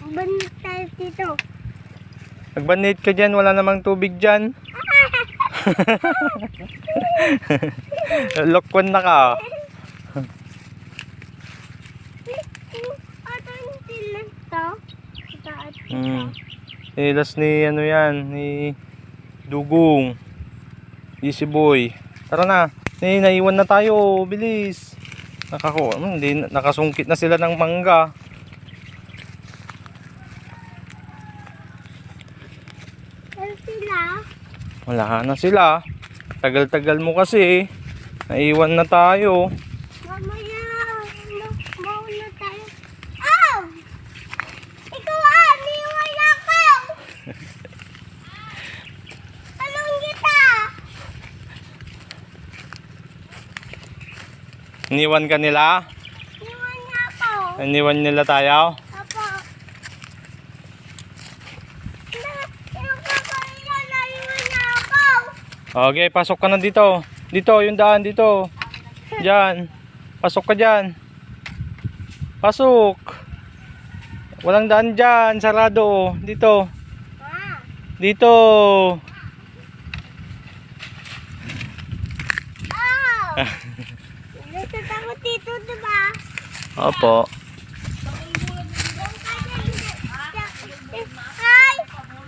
Banit tayo dito. Magbanit ka dyan, wala namang tubig dyan. Lokwan na ka. Nilas ni ano yan, ni Dugong. Easy boy. Tara na. Naiwan na tayo, bilis. Hindi nakasungkit na sila ng mangga. Sila? Wala na sila. Tagal-tagal mo kasi. Naiwan na tayo. Mamaya, mauna tayo. Ow! Ikaw niwan ako! Anong kita? Iniwan ka nila? Niwan niya ako. Iniwan nila tayo? Apo. Yung kapalia, naiwan niya ako. Okay, pasok ka na dito. Dito, yung daan dito. Diyan. Pasok ka dyan. Pasok. Walang daan dyan. Sarado. Dito. Ah, Dito. oh! Natatakot dito, diba? Opo. Ay!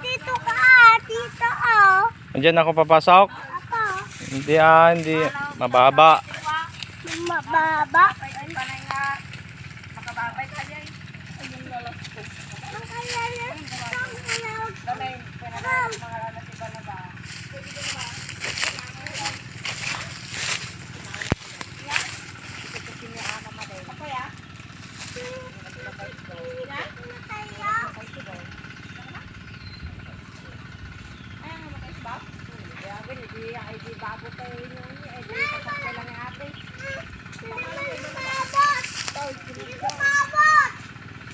Dito ka! Dito, oh! Diyan ako papasok. Ako. Hindi. Mababa. Mababa. Bago kayo